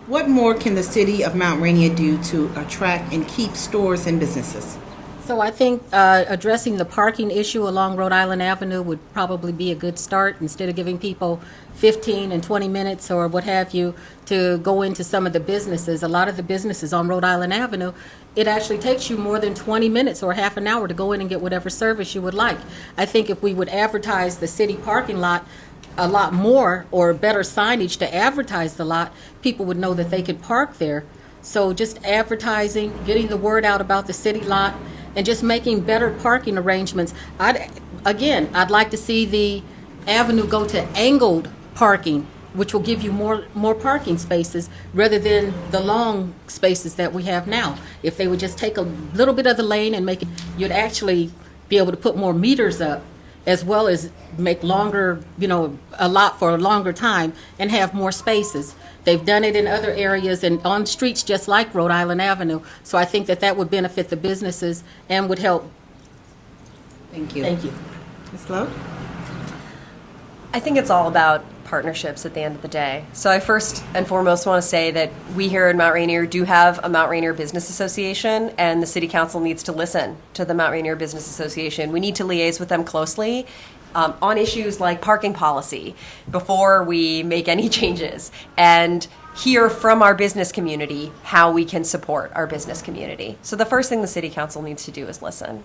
What more can the city of Mount Rainier do to attract and keep stores and businesses? So I think addressing the parking issue along Rhode Island Avenue would probably be a good start, instead of giving people 15 and 20 minutes or what have you to go into some of the businesses. A lot of the businesses on Rhode Island Avenue, it actually takes you more than 20 minutes or half an hour to go in and get whatever service you would like. I think if we would advertise the city parking lot a lot more, or better signage to advertise the lot, people would know that they could park there. So just advertising, getting the word out about the city lot, and just making better parking arrangements. I'd like to see the avenue go to angled parking, which will give you more parking spaces rather than the long spaces that we have now. If they would just take a little bit of the lane and make it, you'd actually be able to put more meters up, as well as make longer, a lot for a longer time and have more spaces. They've done it in other areas and on streets just like Rhode Island Avenue. So I think that would benefit the businesses and would help. Thank you. Thank you. Ms. Lowe? I think it's all about partnerships at the end of the day. So I first and foremost want to say that we here in Mount Rainier do have a Mount Rainier Business Association, and the City Council needs to listen to the Mount Rainier Business Association. We need to liaise with them closely on issues like parking policy before we make any changes, and hear from our business community how we can support our business community. So the first thing the City Council needs to do is listen.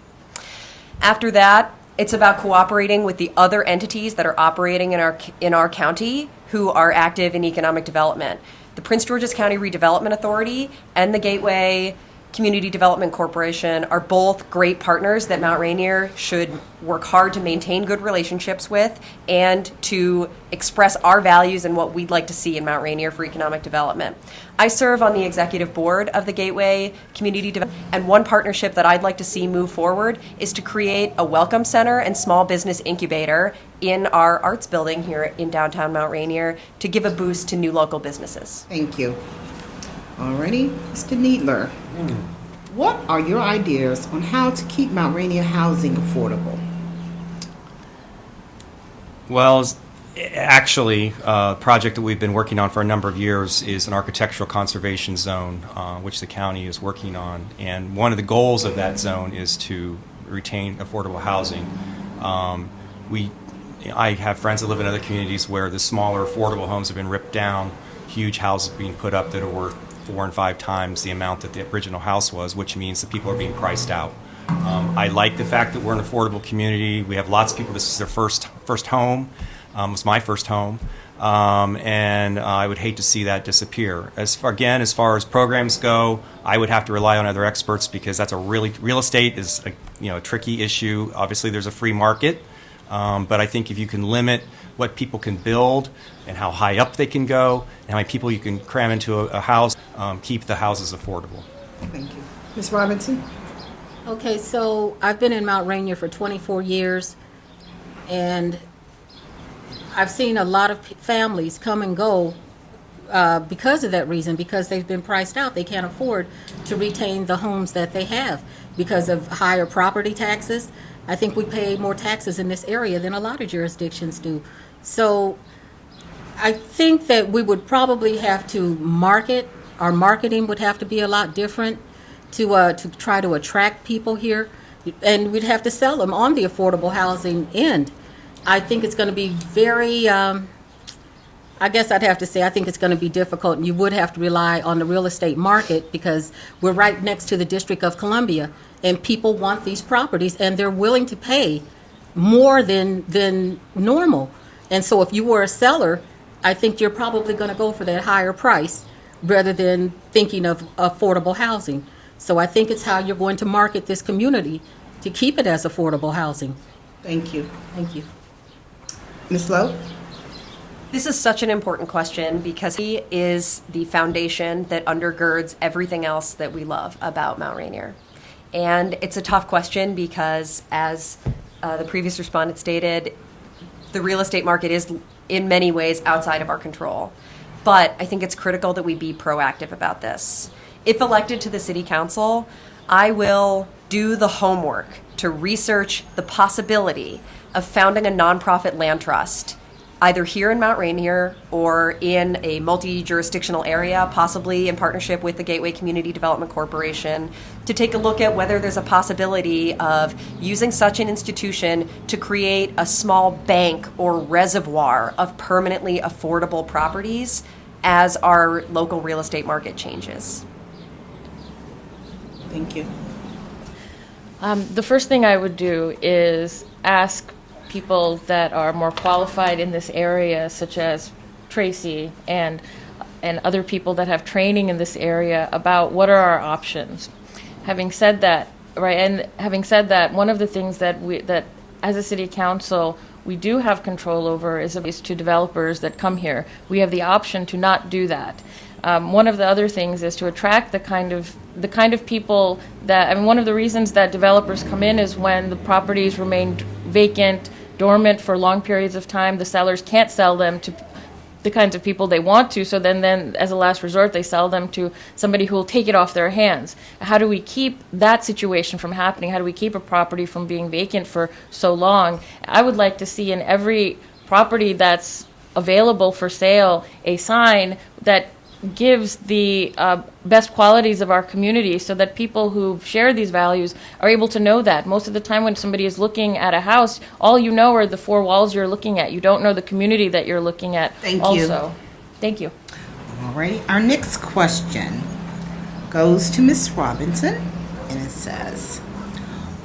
After that, it's about cooperating with the other entities that are operating in our county who are active in economic development. The Prince George's County Redevelopment Authority and the Gateway Community Development Corporation are both great partners that Mount Rainier should work hard to maintain good relationships with and to express our values and what we'd like to see in Mount Rainier for economic development. I serve on the executive board of the Gateway Community Development, and one partnership that I'd like to see move forward is to create a welcome center and small business incubator in our arts building here in downtown Mount Rainier to give a boost to new local businesses. Thank you. Alrighty, Mr. Needler. What are your ideas on how to keep Mount Rainier housing affordable? Well, actually, a project that we've been working on for a number of years is an architectural conservation zone, which the county is working on. And one of the goals of that zone is to retain affordable housing. I have friends that live in other communities where the smaller affordable homes have been ripped down, huge houses being put up that are worth 4 and 5 times the amount that the original house was, which means that people are being priced out. I like the fact that we're an affordable community. We have lots of people, this is their first home. It was my first home. And I would hate to see that disappear. As far as programs go, I would have to rely on other experts because that's real estate is a tricky issue. Obviously, there's a free market, but I think if you can limit what people can build and how high up they can go and how many people you can cram into a house, keep the houses affordable. Thank you. Ms. Robinson? Okay, so I've been in Mount Rainier for 24 years, and I've seen a lot of families come and go because of that reason, because they've been priced out. They can't afford to retain the homes that they have because of higher property taxes. I think we pay more taxes in this area than a lot of jurisdictions do. So I think that we would probably have to market. Our marketing would have to be a lot different to try to attract people here, and we'd have to sell them on the affordable housing end. I think it's going to be very, I guess I'd have to say I think it's going to be difficult, and you would have to rely on the real estate market because we're right next to the District of Columbia, and people want these properties, and they're willing to pay more than normal. And so if you were a seller, I think you're probably going to go for that higher price rather than thinking of affordable housing. So I think it's how you're going to market this community to keep it as affordable housing. Thank you. Thank you. Ms. Lowe? This is such an important question because he is the foundation that undergirds everything else that we love about Mount Rainier. And it's a tough question because, as the previous respondent stated, the real estate market is in many ways outside of our control. But I think it's critical that we be proactive about this. If elected to the City Council, I will do the homework to research the possibility of founding a nonprofit land trust either here in Mount Rainier or in a multi-jurisdictional area, possibly in partnership with the Gateway Community Development Corporation, to take a look at whether there's a possibility of using such an institution to create a small bank or reservoir of permanently affordable properties as our local real estate market changes. Thank you. The first thing I would do is ask people that are more qualified in this area, such as Tracy and other people that have training in this area, about what are our options. Having said that, one of the things that as a city council we do have control over is to developers that come here. We have the option to not do that. One of the other things is to attract the kind of people that, one of the reasons that developers come in is when the properties remain vacant, dormant for long periods of time. The sellers can't sell them to the kinds of people they want to, so then as a last resort, they sell them to somebody who will take it off their hands. How do we keep that situation from happening? How do we keep a property from being vacant for so long? I would like to see in every property that's available for sale a sign that gives the best qualities of our community, so that people who share these values are able to know that. Most of the time when somebody is looking at a house, all you know are the four walls you're looking at. You don't know the community that you're looking at. Thank you. Also. Thank you. All righty. Our next question goes to Ms. Robinson, and it says,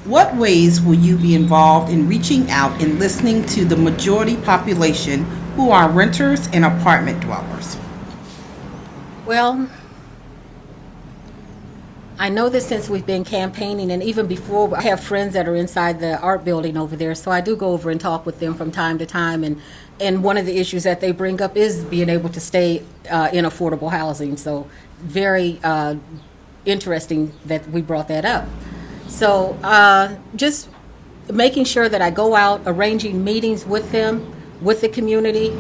what ways will you be involved in reaching out and listening to the majority population who are renters and apartment dwellers? Well, I know that since we've been campaigning, and even before, I have friends that are inside the art building over there, so I do go over and talk with them from time to time, and one of the issues that they bring up is being able to stay in affordable housing, so very interesting that we brought that up. So just making sure that I go out, arranging meetings with them, with the community,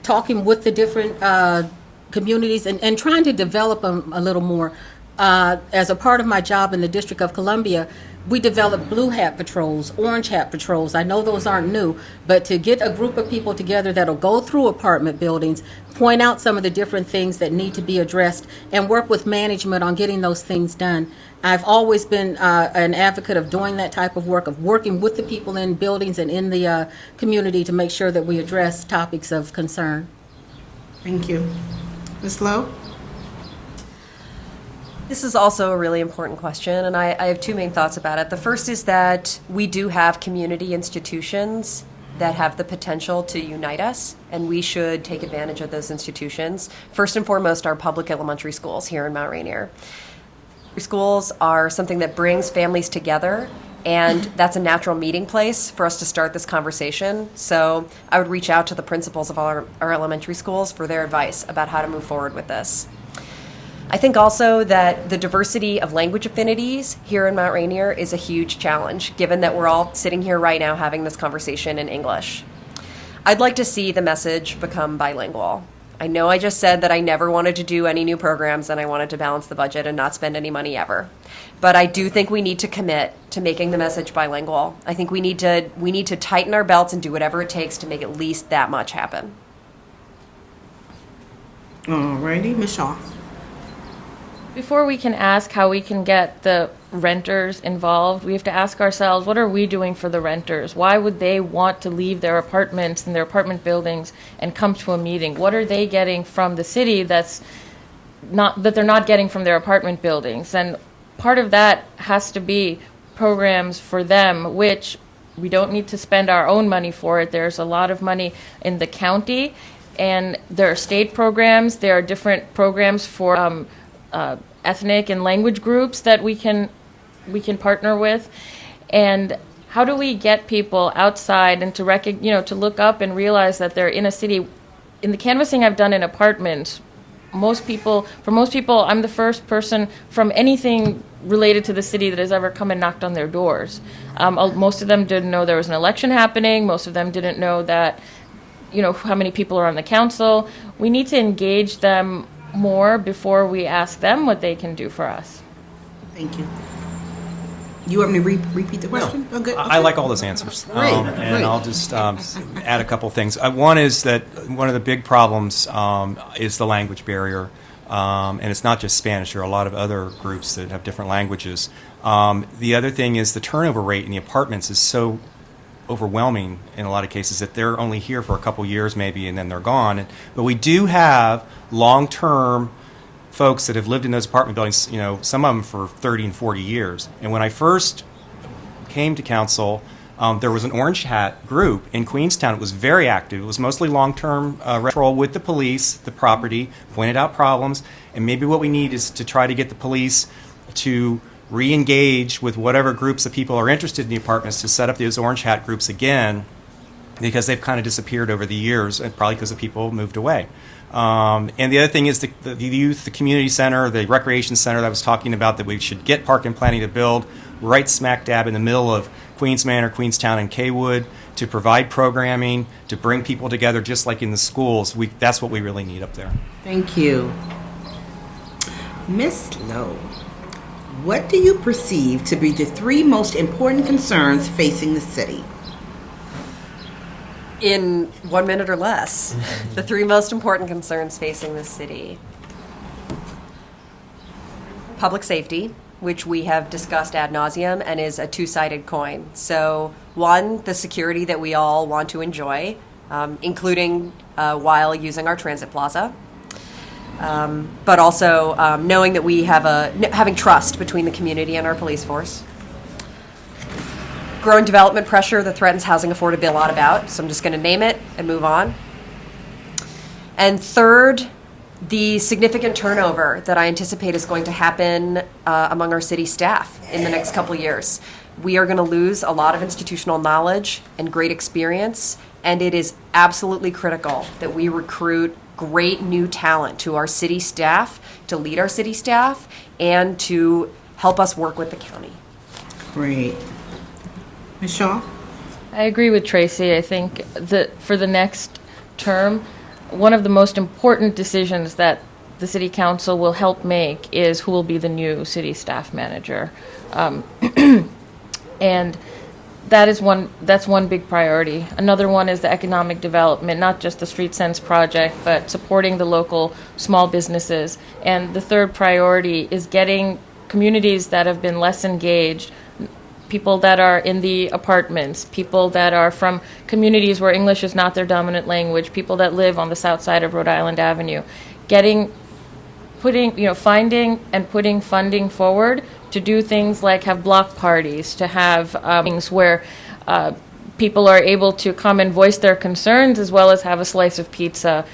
talking with the different communities, and trying to develop them a little more. As a part of my job in the District of Columbia, we develop blue hat patrols, orange hat patrols. I know those aren't new, but to get a group of people together that'll go through apartment buildings, point out some of the different things that need to be addressed, and work with management on getting those things done. I've always been an advocate of doing that type of work, of working with the people in buildings and in the community to make sure that we address topics of concern. Thank you. Ms. Lowe? This is also a really important question, and I have two main thoughts about it. The first is that we do have community institutions that have the potential to unite us, and we should take advantage of those institutions. First and foremost, our public elementary schools here in Mount Rainier. Schools are something that brings families together, and that's a natural meeting place for us to start this conversation. So I would reach out to the principals of our elementary schools for their advice about how to move forward with this. I think also that the diversity of language affinities here in Mount Rainier is a huge challenge, given that we're all sitting here right now having this conversation in English. I'd like to see the message become bilingual. I know I just said that I never wanted to do any new programs and I wanted to balance the budget and not spend any money ever. But I do think we need to commit to making the message bilingual. I think we need to tighten our belts and do whatever it takes to make at least that much happen. All righty. Ms. Shaw? Before we can ask how we can get the renters involved, we have to ask ourselves, what are we doing for the renters? Why would they want to leave their apartments and their apartment buildings and come to a meeting? What are they getting from the city that they're not getting from their apartment buildings? And part of that has to be programs for them, which we don't need to spend our own money for it. There's a lot of money in the county, and there are state programs. There are different programs for ethnic and language groups that we can partner with. And how do we get people outside and to look up and realize that they're in a city? In the canvassing I've done in apartments, for most people, I'm the first person from anything related to the city that has ever come and knocked on their doors. Most of them didn't know there was an election happening. Most of them didn't know that, how many people are on the council. We need to engage them more before we ask them what they can do for us. Thank you. You want me to repeat the question? Oh, good. I Okay. like all those answers. Great, And great. I'll just add a couple things. One is that one of the big problems is the language barrier. And it's not just Spanish. There are a lot of other groups that have different languages. The other thing is the turnover rate in the apartments is so overwhelming in a lot of cases that they're only here for a couple years maybe and then they're gone. But we do have long-term folks that have lived in those apartment buildings, some of them for 30 and 40 years. And when I first came to council, there was an Orange Hat group in Queenstown. It was very active. It was mostly long-term patrol with the police, the property, pointed out problems. And maybe what we need is to try to get the police to re-engage with whatever groups of people are interested in the apartments to set up those Orange Hat groups again, because they've kind of disappeared over the years, and probably because the people moved away. And the other thing is the youth, the community center, the recreation center that I was talking about, that we should get park and planning to build right smack dab in the middle of Queens Manor, Queenstown, and Kaywood, to provide programming, to bring people together just like in the schools. That's what we really need up there. Thank you. Miss Lowe, what do you perceive to be the 3 most important concerns facing the city? In 1 minute or less, the 3 most important concerns facing the city. Public safety, which we have discussed ad nauseum and is a two-sided coin. So, one, the security that we all want to enjoy, including while using our transit plaza. But also knowing that we have having trust between the community and our police force. Growing development pressure that threatens housing affordability, a lot about, so I'm just going to name it and move on. And third, the significant turnover that I anticipate is going to happen among our city staff in the next couple of years. We are going to lose a lot of institutional knowledge and great experience, and it is absolutely critical that we recruit great new talent to our city staff, to lead our city staff, and to help us work with the county. Great. Ms. Shaw? I agree with Tracy. I think that for the next term, one of the most important decisions that the City Council will help make is who will be the new city staff manager. And that's one big priority. Another one is the economic development, not just the Street Sense project, but supporting the local small businesses. And the third priority is getting communities that have been less engaged, people that are in the apartments, people that are from communities where English is not their dominant language, people that live on the south side of Rhode Island Avenue, finding and putting funding forward to do things like have block parties, to have things where people are able to come and voice their concerns as well as have a slice of pizza.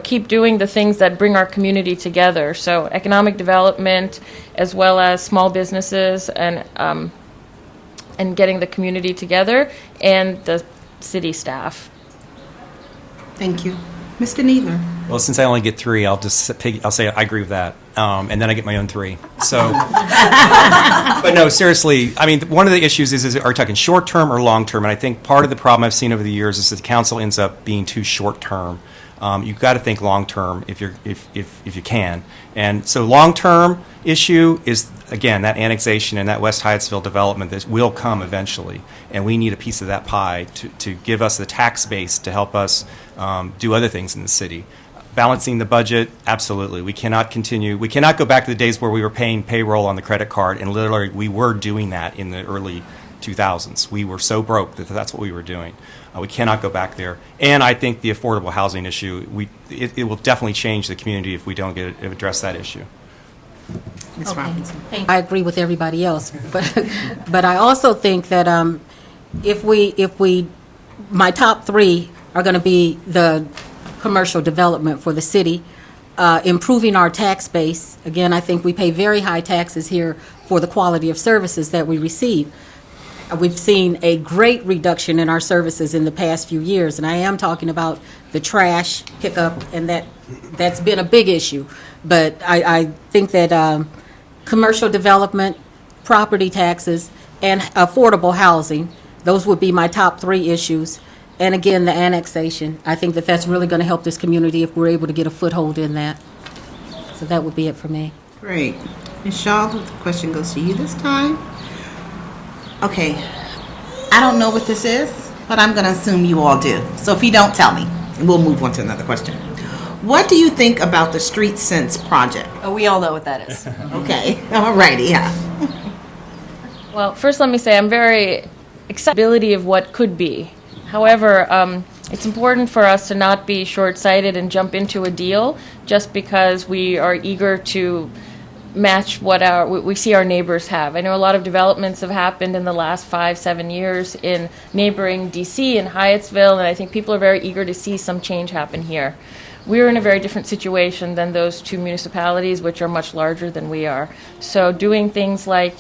Keep doing the things that bring our community together. So economic development, as well as small businesses, and getting the community together, and the city staff. Thank you. Mr. Needler? Well, since I only get 3, I'll say I agree with that, and then I get my own 3. So, but no, seriously, I mean, one of the issues is are we talking short term or long term? And I think part of the problem I've seen over the years is that the council ends up being too short term. You've got to think long term if you can. And so long term issue is, again, that annexation and that West Hyattsville development that will come eventually, and we need a piece of that pie to give us the tax base to help us do other things in the city. Balancing the budget, absolutely. We cannot go back to the days where we were paying payroll on the credit card, and literally we were doing that in the early 2000s. We were so broke that that's what we were doing. We cannot go back there. And I think the affordable housing issue, it will definitely change the community if we don't address that issue. Ms. Robinson? I agree with everybody else, but I also think that if my top 3 are going to be the commercial development for the city, improving our tax base. Again, I think we pay very high taxes here for the quality of services that we receive. We've seen a great reduction in our services in the past few years, and I am talking about the trash pickup, and that's been a big issue. But I think that commercial development, property taxes, and affordable housing, those would be my top 3 issues. And again, the annexation. I think that that's really going to help this community if we're able to get a foothold in that. So that would be it for me. Great. Ms. Shaw, the question goes to you this time. Okay, I don't know what this is, but I'm going to assume you all do. So if you don't, tell me, and we'll move on to another question. What do you think about the Street Sense project? Oh, we all know what that is. Okay, all righty, yeah. Well, first let me say I'm very excited of what could be. However, it's important for us to not be short-sighted and jump into a deal just because we are eager to match what we see our neighbors have. I know a lot of developments have happened in the last 5-7 years in neighboring DC and Hyattsville, and I think people are very eager to see some change happen here. We're in a very different situation than those two municipalities, which are much larger than we are. So doing things like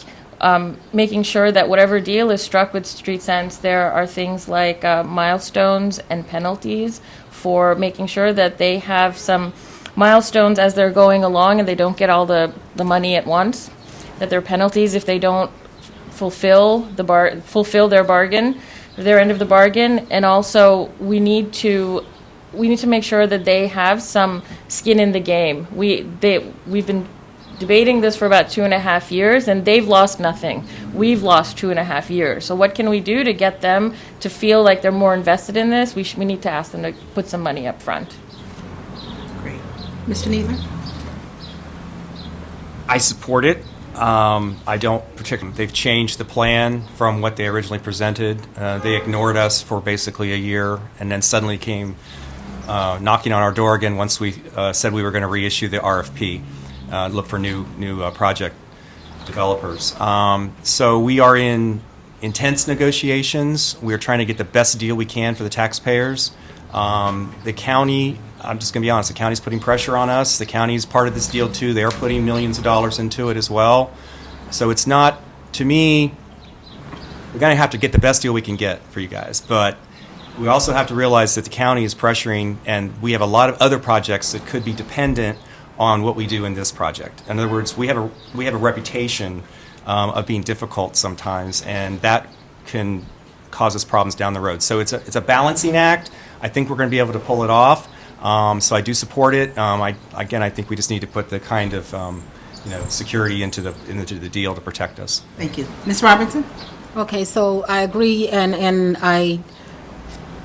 making sure that whatever deal is struck with Street Sense, there are things like milestones and penalties for making sure that they have some milestones as they're going along and they don't get all the money at once, that there are penalties if they don't fulfill their bargain, their end of the bargain, and also we need to make sure that they have some skin in the game. We've been debating this for about 2.5 years, and they've lost nothing. We've lost 2.5 years. So what can we do to get them to feel like they're more invested in this? We need to ask them to put some money up front. Great. Mr. Needler? I support it. I don't particularly. They've changed the plan from what they originally presented. They ignored us for basically a year, and then suddenly came knocking on our door again once we said we were going to reissue the RFP, look for new project developers. So we are in intense negotiations. We're trying to get the best deal we can for the taxpayers. The county, I'm just going to be honest, the county's putting pressure on us. The county's part of this deal too. They are putting millions of dollars into it as well. So it's not, to me, we're going to have to get the best deal we can get for you guys. But we also have to realize that the county is pressuring, and we have a lot of other projects that could be dependent on what we do in this project. In other words, we have a reputation of being difficult sometimes, and that can cause us problems down the road. So it's a balancing act. I think we're going to be able to pull it off. So I do support it. I think we just need to put the kind of security into the deal to protect us. Thank you. Ms. Robinson? Okay, so I agree, and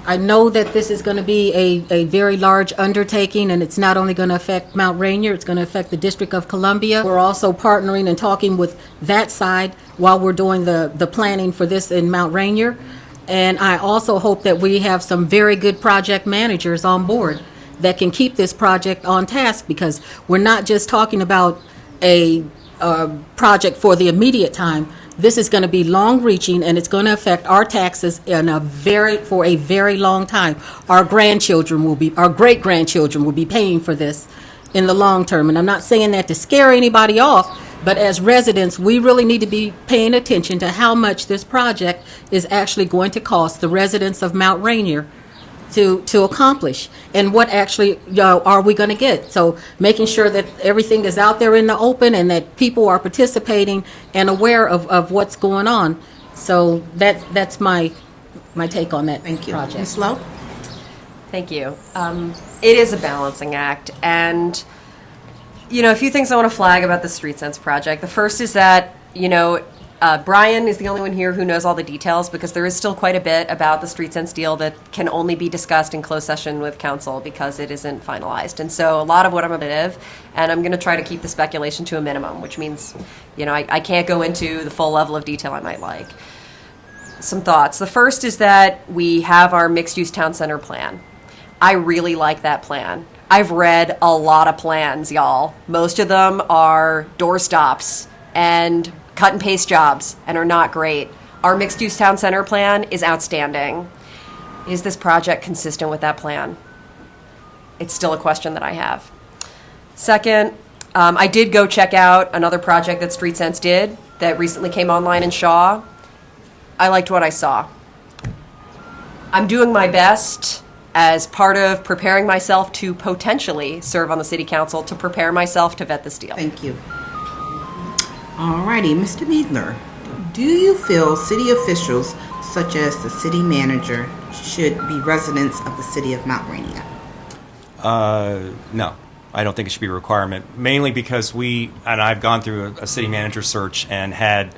I know that this is going to be a very large undertaking, and it's not only going to affect Mount Rainier, it's going to affect the District of Columbia. We're also partnering and talking with that side while we're doing the planning for this in Mount Rainier. And I also hope that we have some very good project managers on board that can keep this project on task, because we're not just talking about a project for the immediate time. This is going to be long-reaching, and it's going to affect our taxes for a very long time. Our great-grandchildren will be paying for this in the long term. And I'm not saying that to scare anybody off, but as residents, we really need to be paying attention to how much this project is actually going to cost the residents of Mount Rainier to accomplish, and what actually are we going to get. So making sure that everything is out there in the open and that people are participating and aware of what's going on. So that's my take on that. Thank you. Project. Ms. Lowe? Thank you. It is a balancing act, and a few things I want to flag about the Street Sense project. The first is that Brian is the only one here who knows all the details, because there is still quite a bit about the Street Sense deal that can only be discussed in closed session with council because it isn't finalized. And so a lot of what I'm going to give, and I'm going to try to keep the speculation to a minimum, which means, I can't go into the full level of detail I might like. Some thoughts. The first is that we have our mixed-use town center plan. I really like that plan. I've read a lot of plans, y'all. Most of them are doorstops and cut and paste jobs and are not great. Our mixed-use town center plan is outstanding. Is this project consistent with that plan? It's still a question that I have. Second, I did go check out another project that Street Sense did that recently came online in Shaw. I liked what I saw. I'm doing my best as part of preparing myself to potentially serve on the city council to prepare myself to vet this deal. Thank you. All righty, Mr. Needler, do you feel city officials, such as the city manager, should be residents of the city of Mount Rainier? No, I don't think it should be a requirement, mainly because I've gone through a city manager search and had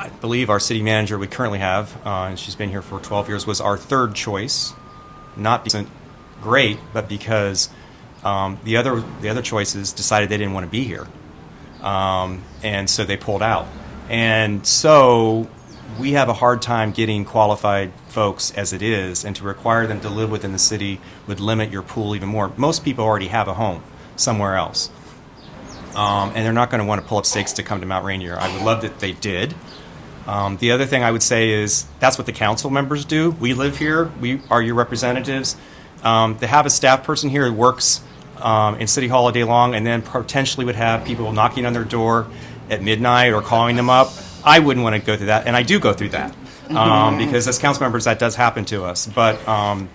I believe our city manager we currently have, and she's been here for 12 years, was our third choice. Not because it wasn't great, but because the other choices decided they didn't want to be here, and so they pulled out. And so we have a hard time getting qualified folks as it is, and to require them to live within the city would limit your pool even more. Most people already have a home somewhere else, and they're not going to want to pull up stakes to come to Mount Rainier. I would love that they did. The other thing I would say is that's what the council members do. We live here. We are your representatives. To have a staff person here who works in City Hall all day long and then potentially would have people knocking on their door at midnight or calling them up, I wouldn't want to go through that, and I do go through that because as council members that does happen to us. But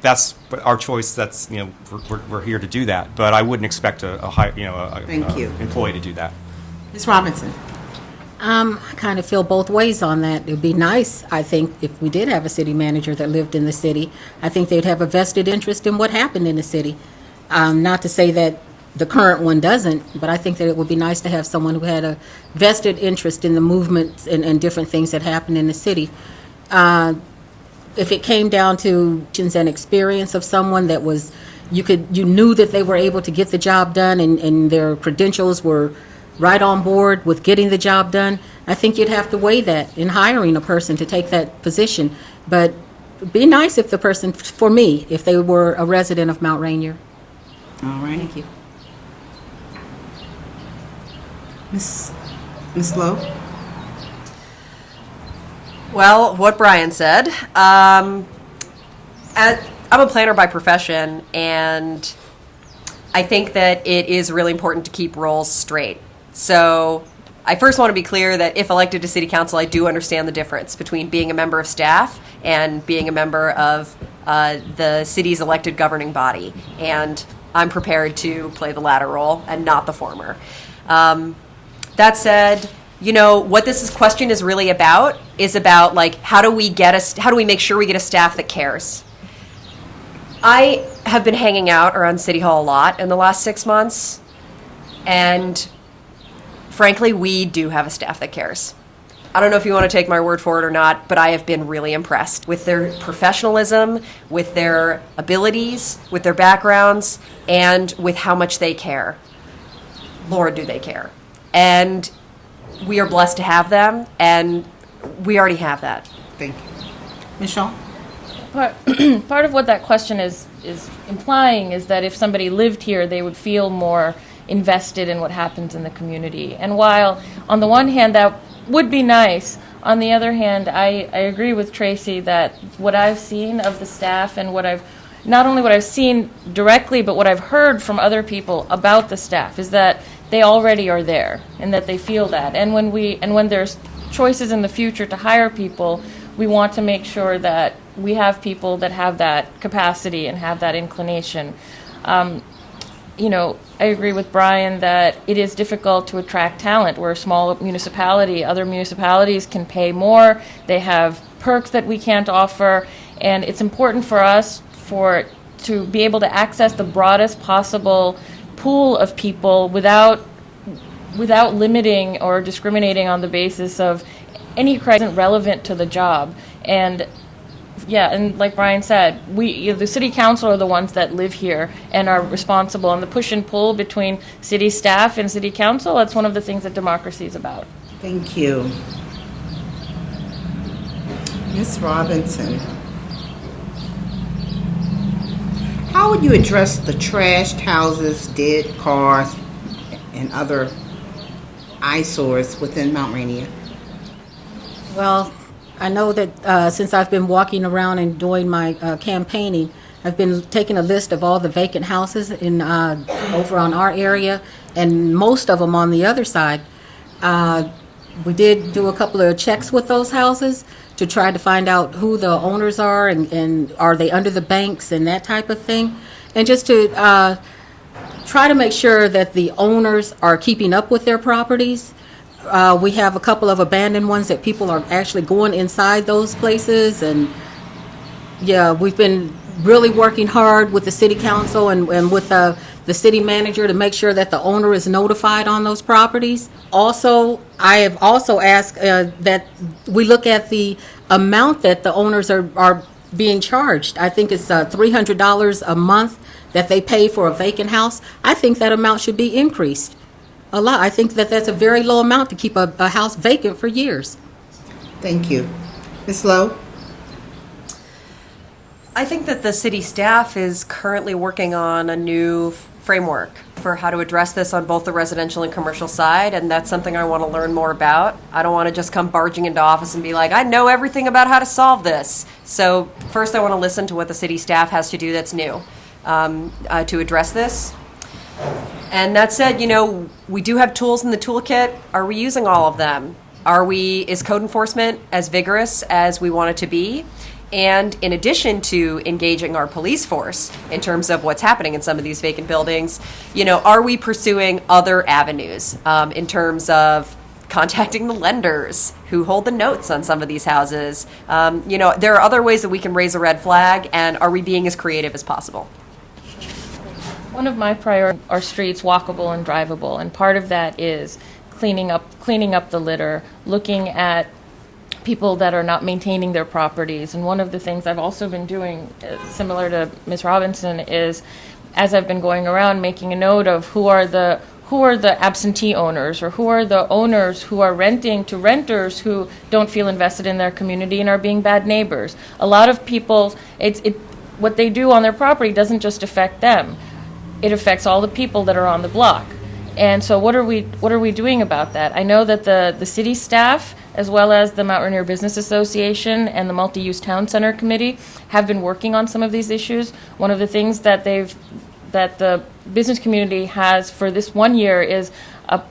that's our choice. That's we're here to do that. But I wouldn't expect a employee to do that. Ms. Robinson. I kind of feel both ways on that. It would be nice, I think, if we did have a city manager that lived in the city. I think they'd have a vested interest in what happened in the city. Not to say that the current one doesn't, but I think that it would be nice to have someone who had a vested interest in the movements and different things that happened in the city. If it came down to an experience of someone that was, you knew that they were able to get the job done and their credentials were right on board with getting the job done, I think you'd have to weigh that in hiring a person to take that position. But it'd be nice if the person, for me, if they were a resident of Mount Rainier. All right. Thank you. Ms. Lowe. Well, what Brian said. I'm a planner by profession, and I think that it is really important to keep roles straight. So I first want to be clear that if elected to city council, I do understand the difference between being a member of staff and being a member of the city's elected governing body. And I'm prepared to play the latter role and not the former. That said, what this question is really about is about how do we make sure we get a staff that cares? I have been hanging out around City Hall a lot in the last 6 months, and frankly, we do have a staff that cares. I don't know if you want to take my word for it or not, but I have been really impressed with their professionalism, with their abilities, with their backgrounds, and with how much they care. Lord, do they care. And we are blessed to have them, and we already have that. Thank you. Michelle? Part of what that question is implying is that if somebody lived here, they would feel more invested in what happens in the community. And while on the one hand that would be nice, on the other hand, I agree with Tracy that what I've seen of the staff and not only what I've seen directly, but what I've heard from other people about the staff is that they already are there and that they feel that. And when there's choices in the future to hire people, we want to make sure that we have people that have that capacity and have that inclination. I agree with Brian that it is difficult to attract talent. We're a small municipality. Other municipalities can pay more. They have perks that we can't offer. And it's important for us to be able to access the broadest possible pool of people without limiting or discriminating on the basis of any criteria relevant to the job. And like Brian said, the city council are the ones that live here and are responsible. And the push and pull between city staff and city council, that's one of the things that democracy is about. Thank you. Ms. Robinson. How would you address the trashed houses, dead cars, and other eyesores within Mount Rainier? Well, I know that since I've been walking around and doing my campaigning, I've been taking a list of all the vacant houses over on our area, and most of them on the other side. We did do a couple of checks with those houses to try to find out who the owners are and are they under the banks and that type of thing, and just to try to make sure that the owners are keeping up with their properties. We have a couple of abandoned ones that people are actually going inside those places, and we've been really working hard with the city council and with the the city manager to make sure that the owner is notified on those properties. Also, I have also asked that we look at the amount that the owners are being charged. I think it's $300 a month that they pay for a vacant house. I think that amount should be increased a lot. I think that that's a very low amount to keep a house vacant for years. Thank you. Ms. Lowe? I think that the city staff is currently working on a new framework for how to address this on both the residential and commercial side, and that's something I want to learn more about. I don't want to just come barging into office and be like, I know everything about how to solve this. So first I want to listen to what the city staff has to do that's new to address this. And that said, we do have tools in the toolkit. Are we using all of them? Is code enforcement as vigorous as we want it to be? And in addition to engaging our police force in terms of what's happening in some of these vacant buildings, are we pursuing other avenues in terms of contacting the lenders who hold the notes on some of these houses? There are other ways that we can raise a red flag, and are we being as creative as possible? One of my priorities are streets walkable and drivable, and part of that is cleaning up the litter, looking at people that are not maintaining their properties. And one of the things I've also been doing, similar to Ms. Robinson, is as I've been going around making a note of who are the absentee owners, or who are the owners who are renting to renters who don't feel invested in their community and are being bad neighbors. A lot of people, what they do on their property doesn't just affect them. It affects all the people that are on the block. And so what are we doing about that? I know that the city staff, as well as the Mount Rainier Business Association and the Multi-Use Town Center Committee, have been working on some of these issues. One of the things that the business community has for this 1 year is a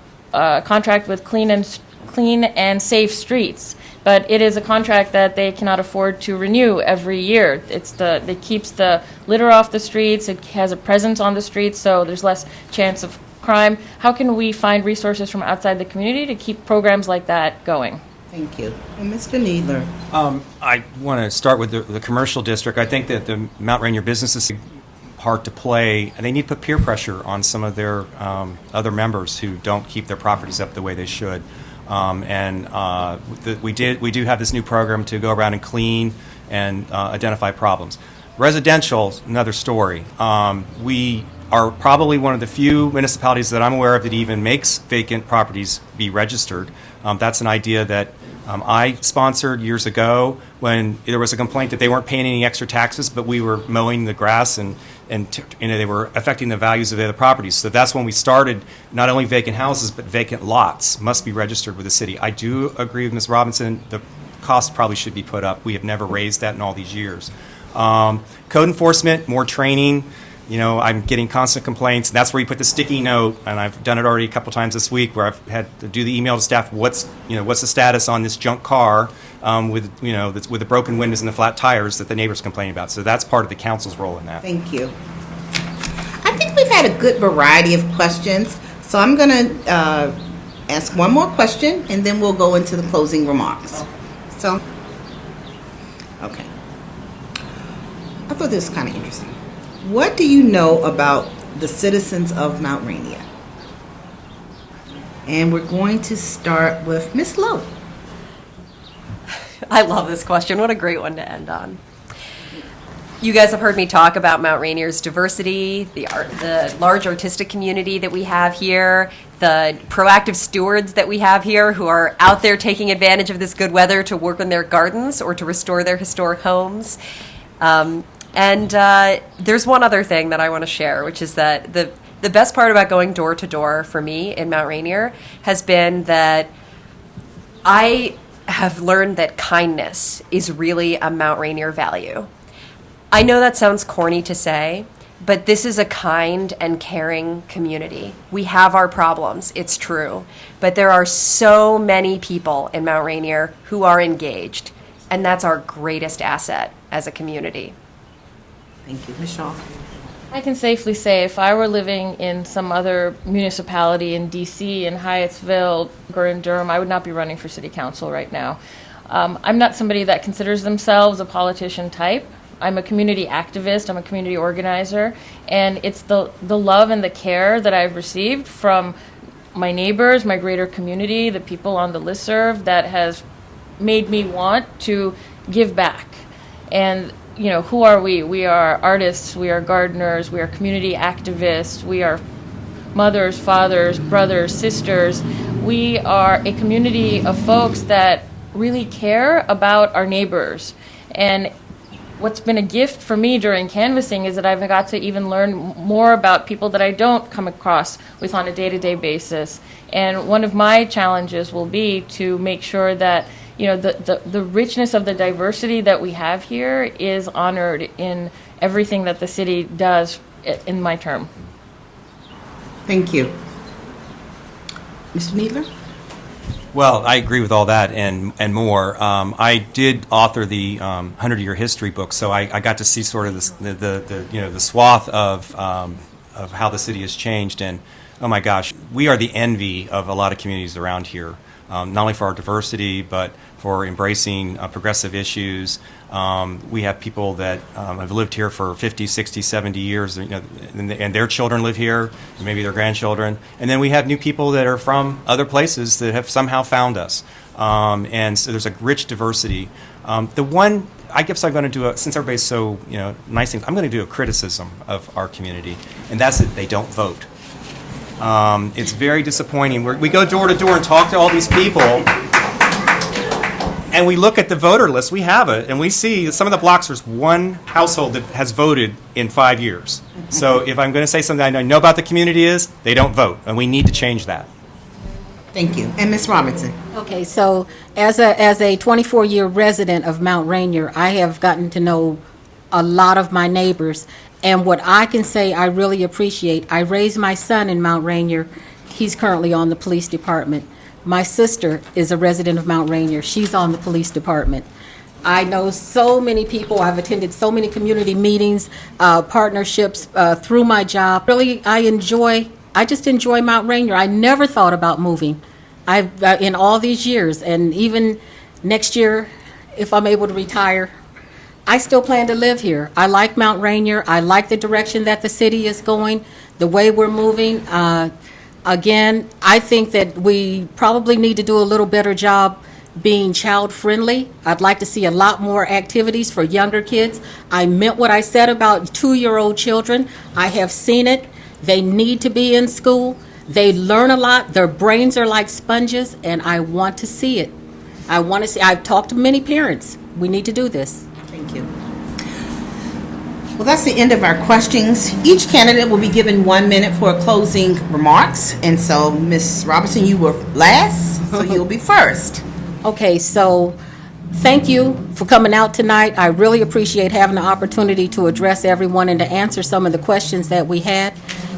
contract with Clean and Safe Streets. But it is a contract that they cannot afford to renew every year. It keeps the litter off the streets. It has a presence on the streets, so there's less chance of crime. How can we find resources from outside the community to keep programs like that going? Thank you. And Mr. Needler? I want to start with the commercial district. I think that the Mount Rainier businesses have a part to play, and they need to put peer pressure on some of their other members who don't keep their properties up the way they should. We do have this new program to go around and clean and identify problems. Residential, another story. We are probably one of the few municipalities that I'm aware of that even makes vacant properties be registered. That's an idea that I sponsored years ago when there was a complaint that they weren't paying any extra taxes, but we were mowing the grass and they were affecting the values of the other properties. So that's when we started not only vacant houses, but vacant lots must be registered with the city. I do agree with Ms. Robinson. The cost probably should be put up. We have never raised that in all these years. Code enforcement, more training. I'm getting constant complaints. That's where you put the sticky note, and I've done it already a couple times this week, where I've had to do the email to staff. What's the status on this junk car with the broken windows and the flat tires that the neighbors complain about? So that's part of the council's role in that. Thank you. I think we've had a good variety of questions, so I'm going to ask one more question, and then we'll go into the closing remarks. So, okay. I thought this was kind of interesting. What do you know about the citizens of Mount Rainier? And we're going to start with Ms. Lowe. I love this question. What a great one to end on. You guys have heard me talk about Mount Rainier's diversity, the large artistic community that we have here, the proactive stewards that we have here who are out there taking advantage of this good weather to work on their gardens or to restore their historic homes. And there's one other thing that I want to share, which is that the best part about going door to door for me in Mount Rainier has been that I have learned that kindness is really a Mount Rainier value. I know that sounds corny to say, but this is a kind and caring community. We have our problems, it's true, but there are so many people in Mount Rainier who are engaged, and that's our greatest asset as a community. Thank you. Ms. Shaw. I can safely say if I were living in some other municipality in D.C., in Hyattsville, or in Durham, I would not be running for city council right now. I'm not somebody that considers themselves a politician type, I'm a community activist, I'm a community organizer, and it's the love and the care that I've received from my neighbors, my greater community, the people on the listserv that has made me want to give back. And, you know, who are we? We are artists, we are gardeners, we are community activists, we are mothers, fathers, brothers, sisters. We are a community of folks that really care about our neighbors. And what's been a gift for me during canvassing is that I've got to even learn more about people that I don't come across with on a day-to-day basis. And one of my challenges will be to make sure that, you know, the richness of the diversity that we have here is honored in everything that the city does in my term. Thank you. Mr. Needler? Well, I agree with all that and more. I did author the 100-year history book, so I got to see sort of the swath of how the city has changed. And oh my gosh, we are the envy of a lot of communities around here, not only for our diversity but for embracing progressive issues. We have people that have lived here for 50, 60, 70 years, you know, and their children live here, and maybe their grandchildren. And then we have new people that are from other places that have somehow found us. And so there's a rich diversity. The one, I guess I'm going to do, since everybody's so, you know, nice things, I'm going to do a criticism of our community, and that's that they don't vote. It's very disappointing. We go door to door and talk to all these people, and we look at the voter list, we have it, and we see some of the blocks, there's one household that has voted in 5 years. So if I'm going to say something I know about the community is, they don't vote, and we need to change that. Thank you. And Ms. Robinson? Okay, so as a 24-year resident of Mount Rainier, I have gotten to know a lot of my neighbors, and what I can say I really appreciate, I raised my son in Mount Rainier. He's currently on the police department. My sister is a resident of Mount Rainier. She's on the police department. I know so many people. I've attended so many community meetings, partnerships through my job. Really, I just enjoy Mount Rainier. I never thought about moving. I've in all these years, and even next year, if I'm able to retire, I still plan to live here. I like Mount Rainier. I like the direction that the city is going, the way we're moving. Again, I think that we probably need to do a little better job being child-friendly. I'd like to see a lot more activities for younger kids. I meant what I said about 2-year-old children. I have seen it. They need to be in school. They learn a lot. Their brains are like sponges, and I want to see it. I've talked to many parents. We need to do this. Thank you. Well, that's the end of our questions. Each candidate will be given 1 minute for closing remarks. And so, Ms. Robinson, you were last, so you'll be first. Okay, so thank you for coming out tonight. I really appreciate having the opportunity to address everyone and to answer some of the questions that we had.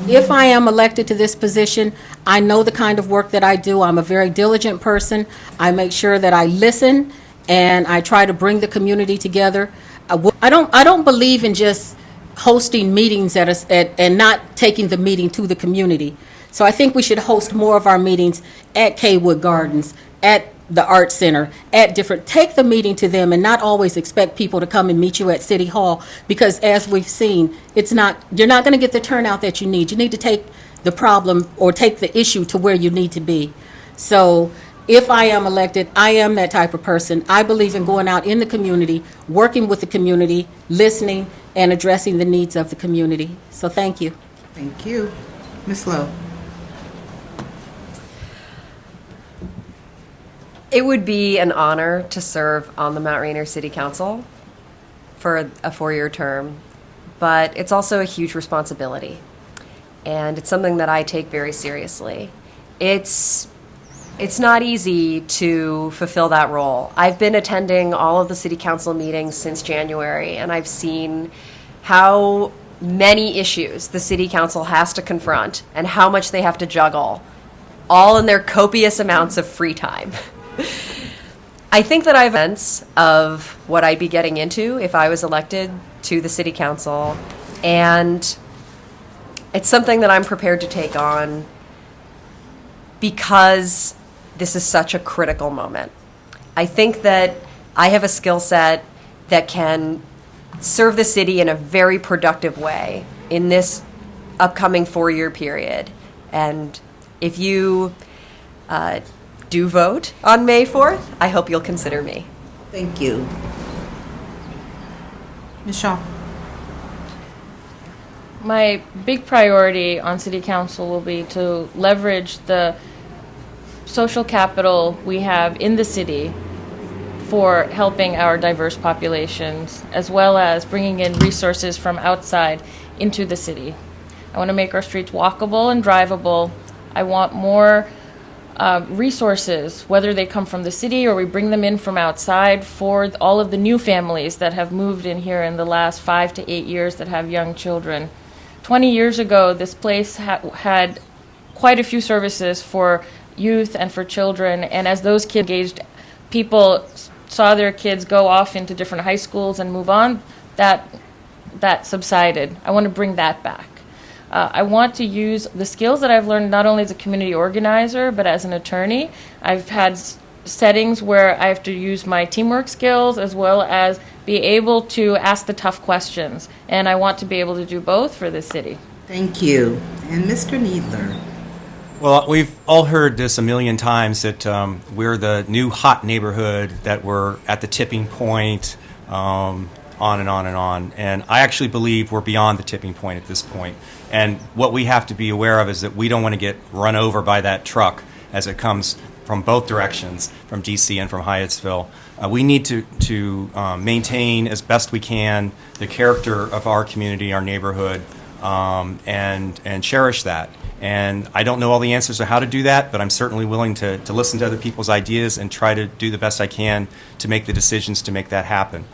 If I am elected to this position, I know the kind of work that I do. I'm a very diligent person. I make sure that I listen and I try to bring the community together. I don't believe in just hosting meetings and not taking the meeting to the community. So I think we should host more of our meetings at Kaywood Gardens, at the Art Center, take the meeting to them and not always expect people to come and meet you at City Hall, because as we've seen, you're not going to get the turnout that you need. You need to take the problem or take the issue to where you need to be. So if I am elected, I am that type of person. I believe in going out in the community, working with the community, listening, and addressing the needs of the community. So thank you. Thank you. Ms. Lowe. It would be an honor to serve on the Mount Rainier City Council for a 4-year term, but it's also a huge responsibility, and it's something that I take very seriously. It's not easy to fulfill that role. I've been attending all of the city council meetings since January, and I've seen how many issues the city council has to confront and how much they have to juggle, all in their copious amounts of free time. I think that I have a sense of what I'd be getting into if I was elected to the city council, and it's something that I'm prepared to take on because this is such a critical moment. I think that I have a skill set that can serve the city in a very productive way in this upcoming 4-year period. And if you do vote on May 4th, I hope you'll consider me. Thank you. Ms. Shaw. My big priority on City Council will be to leverage the social capital we have in the city for helping our diverse populations, as well as bringing in resources from outside into the city. I want to make our streets walkable and drivable. I want more resources, whether they come from the city or we bring them in from outside, for all of the new families that have moved in here in the last 5 to 8 years that have young children. 20 years ago, this place had quite a few services for youth and for children, and as those kids engaged, people saw their kids go off into different high schools and move on. That subsided. I want to bring that back. I want to use the skills that I've learned not only as a community organizer, but as an attorney. I've had settings where I have to use my teamwork skills as well as be able to ask the tough questions. And I want to be able to do both for the city. Thank you. And Mr. Needler. Well, we've all heard this a million times that we're the new hot neighborhood, that we're at the tipping point, on and on and on. And I actually believe we're beyond the tipping point at this point. And what we have to be aware of is that we don't want to get run over by that truck as it comes from both directions, from DC and from Hyattsville. We need to maintain as best we can the character of our community, our neighborhood, and cherish that. And I don't know all the answers to how to do that, but I'm certainly willing to listen to other people's ideas and try to do the best I can to make the decisions to make that happen.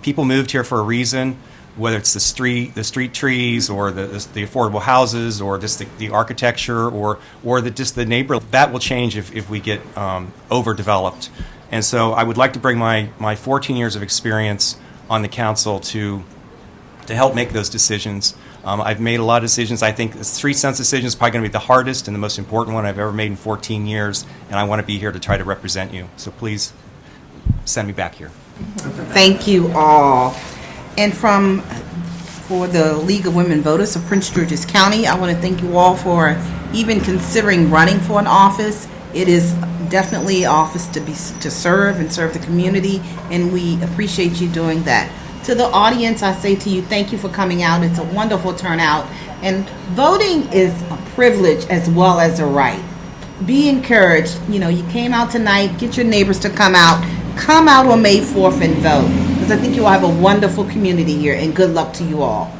People moved here for a reason, whether it's the street trees, or the affordable houses, or just the architecture, or just the neighborhood. That will change if we get overdeveloped. And so I would like to bring my 14 years of experience on the council to help make those decisions. I've made a lot of decisions. I think the street sense decision is probably going to be the hardest and the most important one I've ever made in 14 years, and I want to be here to try to represent you. So please send me back here. Thank you all. And for the League of Women Voters of Prince George's County, I want to thank you all for even considering running for an office. It is definitely an office to serve the community, and we appreciate you doing that. To the audience, I say to you, thank you for coming out. It's a wonderful turnout, and voting is a privilege as well as a right. Be encouraged. You came out tonight. Get your neighbors to come out. Come out on May 4th and vote, because I think you all have a wonderful community here, and good luck to you all.